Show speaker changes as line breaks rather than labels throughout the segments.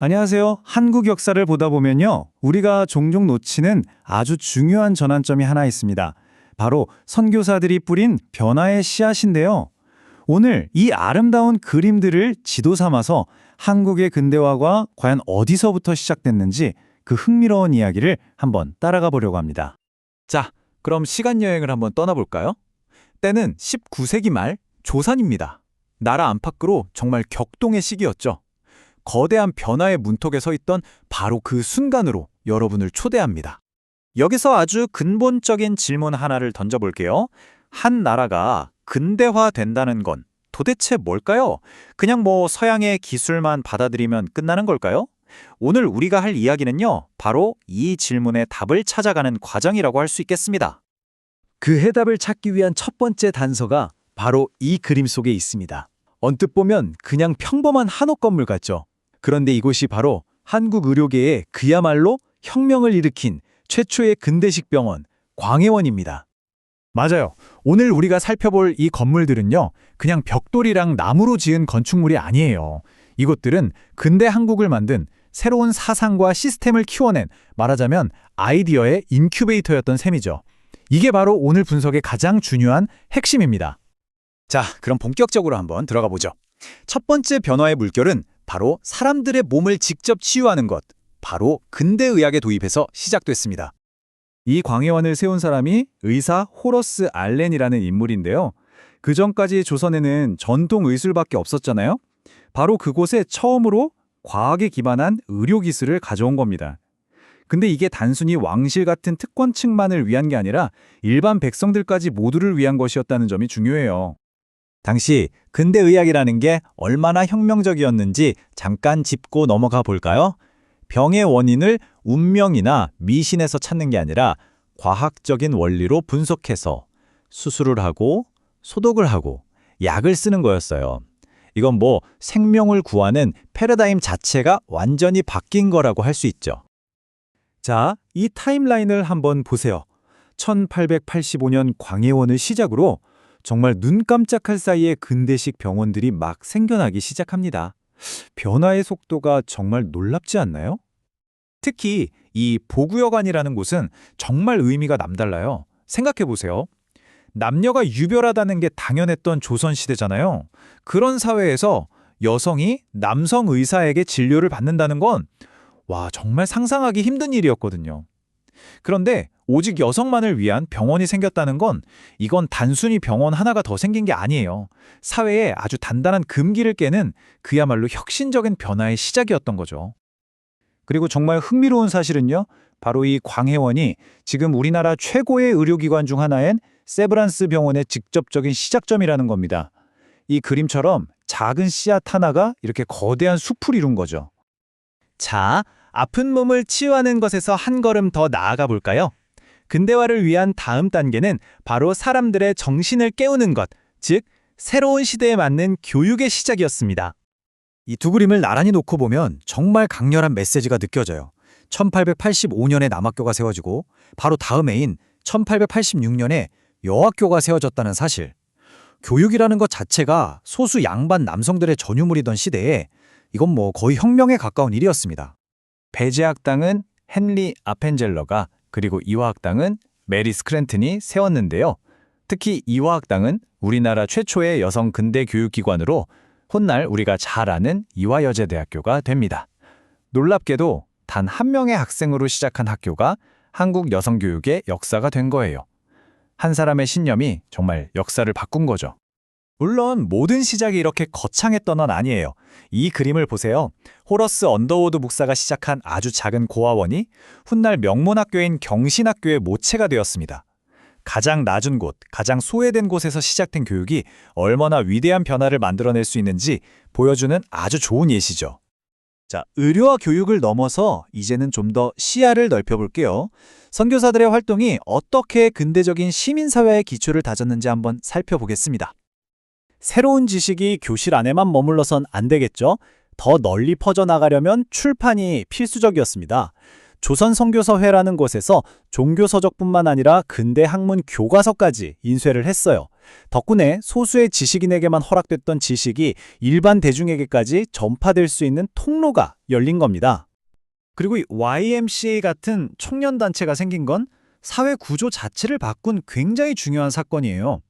안녕하세요. 한국 역사를 보다 보면요. 우리가 종종 놓치는 아주 중요한 전환점이 하나 있습니다. 바로 선교사들이 뿌린 변화의 씨앗인데요. 오늘 이 아름다운 그림들을 지도 삼아서 한국의 근대화가 과연 어디서부터 시작됐는지 그 흥미로운 이야기를 한번 따라가 보려고 합니다.
자, 그럼 시간 여행을 한번 떠나볼까요? 때는 19세기 말 조선입니다. 나라 안팎으로 정말 격동의 시기였죠. 거대한 변화의 문턱에 서 있던 바로 그 순간으로 여러분을 초대합니다.
여기서 아주 근본적인 질문 하나를 던져볼게요. 한 나라가 근대화된다는 건 도대체 뭘까요? 그냥 서양의 기술만 받아들이면 끝나는 걸까요? 오늘 우리가 할 이야기는요, 바로 이 질문의 답을 찾아가는 과정이라고 할 수 있겠습니다.
그 해답을 찾기 위한 첫 번째 단서가 바로 이 그림 속에 있습니다. 언뜻 보면 그냥 평범한 한옥 건물 같죠. 그런데 이곳이 바로 한국 의료계에 그야말로 혁명을 일으킨 최초의 근대식 병원, 광해원입니다.
맞아요. 오늘 우리가 살펴볼 이 건물들은요, 그냥 벽돌이랑 나무로 지은 건축물이 아니에요. 이곳들은 근대 한국을 만든 새로운 사상과 시스템을 키워낸, 말하자면 아이디어의 인큐베이터였던 셈이죠. 이게 바로 오늘 분석의 가장 중요한 핵심입니다.
자, 그럼 본격적으로 한번 들어가 보죠. 첫 번째 변화의 물결은 바로 사람들의 몸을 직접 치유하는 것, 바로 근대의학의 도입에서 시작됐습니다.
이 광해원을 세운 사람이 의사 호러스 알렌이라는 인물인데요. 그 전까지 조선에는 전통 의술밖에 없었잖아요. 바로 그곳에 처음으로 과학에 기반한 의료기술을 가져온 겁니다. 근데 이게 단순히 왕실 같은 특권층만을 위한 게 아니라 일반 백성들까지 모두를 위한 것이었다는 점이 중요해요.
당시 근대의학이라는 게 얼마나 혁명적이었는지 잠깐 짚고 넘어가 볼까요? 병의 원인을 운명이나 미신에서 찾는 게 아니라 과학적인 원리로 분석해서 수술을 하고 소독을 하고 약을 쓰는 거였어요. 이건 생명을 구하는 패러다임 자체가 완전히 바뀐 거라고 할 수 있죠.
자, 이 타임라인을 한번 보세요. 1885년 광해원을 시작으로 정말 눈 깜짝할 사이에 근대식 병원들이 막 생겨나기 시작합니다. 변화의 속도가 정말 놀랍지 않나요? 특히 이 보구여관이라는 곳은 정말 의미가 남달라요. 생각해보세요. 남녀가 유별하다는 게 당연했던 조선시대잖아요. 그런 사회에서 여성이 남성 의사에게 진료를 받는다는 건 정말 상상하기 힘든 일이었거든요. 그런데 오직 여성만을 위한 병원이 생겼다는 건 이건 단순히 병원 하나가 더 생긴 게 아니에요. 사회에 아주 단단한 금기를 깨는 그야말로 혁신적인 변화의 시작이었던 거죠. 그리고 정말 흥미로운 사실은요. 바로 이 광해원이 지금 우리나라 최고의 의료기관 중 하나인 세브란스 병원의 직접적인 시작점이라는 겁니다. 이 그림처럼 작은 씨앗 하나가 이렇게 거대한 숲을 이룬 거죠.
자, 아픈 몸을 치유하는 것에서 한 걸음 더 나아가 볼까요? 근대화를 위한 다음 단계는 바로 사람들의 정신을 깨우는 것, 즉 새로운 시대에 맞는 교육의 시작이었습니다.
이 두 그림을 나란히 놓고 보면 정말 강렬한 메시지가 느껴져요. 1885년에 남학교가 세워지고 바로 다음 해인 1886년에 여학교가 세워졌다는 사실. 교육이라는 것 자체가 소수 양반 남성들의 전유물이던 시대에 이건 거의 혁명에 가까운 일이었습니다.
배제학당은 헨리 아펜젤러가 그리고 이화학당은 메리 스크랜튼이 세웠는데요. 특히 이화학당은 우리나라 최초의 여성 근대 교육기관으로 훗날 우리가 잘 아는 이화여자대학교가 됩니다. 놀랍게도 단 한 명의 학생으로 시작한 학교가 한국 여성교육의 역사가 된 거예요. 한 사람의 신념이 정말 역사를 바꾼 거죠.
물론 모든 시작이 이렇게 거창했던 건 아니에요. 이 그림을 보세요. 호러스 언더우드 목사가 시작한 아주 작은 고아원이 훗날 명문학교인 경신학교의 모체가 되었습니다. 가장 낮은 곳, 가장 소외된 곳에서 시작된 교육이 얼마나 위대한 변화를 만들어낼 수 있는지 보여주는 아주 좋은 예시죠. 자, 의료와 교육을 넘어서 이제는 좀 더 시야를 넓혀볼게요. 선교사들의 활동이 어떻게 근대적인 시민사회의 기초를 다졌는지 한번 살펴보겠습니다. 새로운 지식이 교실 안에만 머물러선 안 되겠죠? 더 널리 퍼져나가려면 출판이 필수적이었습니다. 조선선교서회라는 곳에서 종교서적뿐만 아니라 근대 학문 교과서까지 인쇄를 했어요. 덕분에 소수의 지식인에게만 허락됐던 지식이 일반 대중에게까지 전파될 수 있는 통로가 열린 겁니다. 그리고 이 YMCA 같은 청년단체가 생긴 건 사회 구조 자체를 바꾼 굉장히 중요한 사건이에요.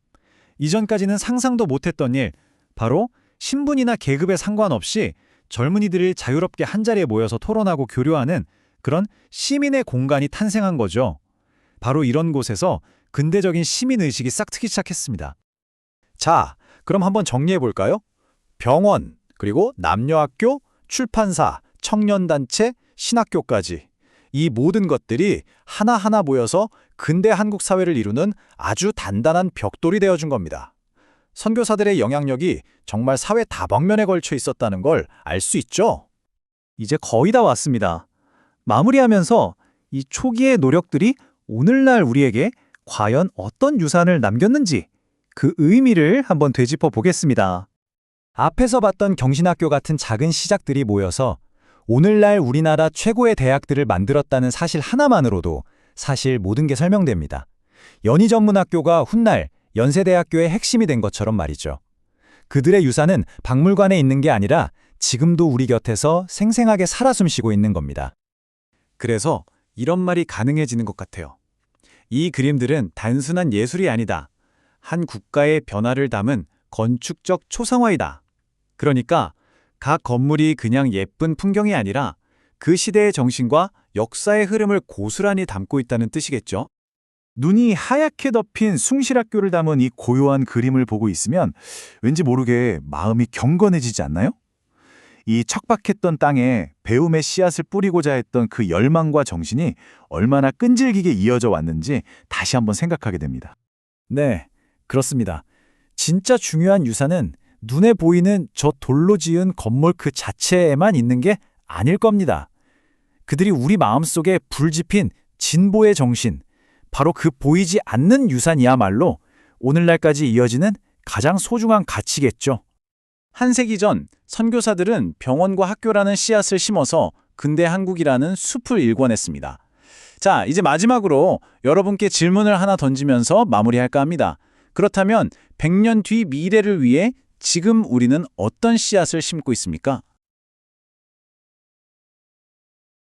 이전까지는 상상도 못했던 일, 바로 신분이나 계급에 상관없이 젊은이들이 자유롭게 한자리에 모여서 토론하고 교류하는 그런 시민의 공간이 탄생한 거죠. 바로 이런 곳에서 근대적인 시민의식이 싹 트기 시작했습니다. 자, 그럼 한번 정리해 볼까요? 병원, 그리고 남녀학교, 출판사, 청년단체, 신학교까지 이 모든 것들이 하나하나 모여서 근대 한국 사회를 이루는 아주 단단한 벽돌이 되어준 겁니다. 선교사들의 영향력이 정말 사회 다방면에 걸쳐 있었다는 걸 알 수 있죠?
이제 거의 다 왔습니다. 마무리하면서 이 초기의 노력들이 오늘날 우리에게 과연 어떤 유산을 남겼는지 그 의미를 한번 되짚어 보겠습니다.
앞에서 봤던 경신학교 같은 작은 시작들이 모여서 오늘날 우리나라 최고의 대학들을 만들었다는 사실 하나만으로도 사실 모든 게 설명됩니다. 연희전문학교가 훗날 연세대학교의 핵심이 된 것처럼 말이죠. 그들의 유산은 박물관에 있는 게 아니라 지금도 우리 곁에서 생생하게 살아 숨쉬고 있는 겁니다.
그래서 이런 말이 가능해지는 것 같아요. 이 그림들은 단순한 예술이 아니다. 한 국가의 변화를 담은 건축적 초상화이다. 그러니까 각 건물이 그냥 예쁜 풍경이 아니라 그 시대의 정신과 역사의 흐름을 고스란히 담고 있다는 뜻이겠죠. 눈이 하얗게 덮인 숭실학교를 담은 이 고요한 그림을 보고 있으면 왠지 모르게 마음이 경건해지지 않나요? 이 척박했던 땅에 배움의 씨앗을 뿌리고자 했던 그 열망과 정신이 얼마나 끈질기게 이어져 왔는지 다시 한번 생각하게 됩니다.
네, 그렇습니다. 진짜 중요한 유산은 눈에 보이는 저 돌로 지은 건물 그 자체에만 있는 게 아닐 겁니다. 그들이 우리 마음속에 불 지핀 진보의 정신, 바로 그 보이지 않는 유산이야말로 오늘날까지 이어지는 가장 소중한 가치겠죠. 한 세기 전 선교사들은 병원과 학교라는 씨앗을 심어서 근대 한국이라는 숲을 일궈냈습니다. 자, 이제 마지막으로 여러분께 질문을 하나 던지면서 마무리할까 합니다. 그렇다면 100년 뒤 미래를 위해 지금 우리는 어떤 씨앗을 심고 있습니까?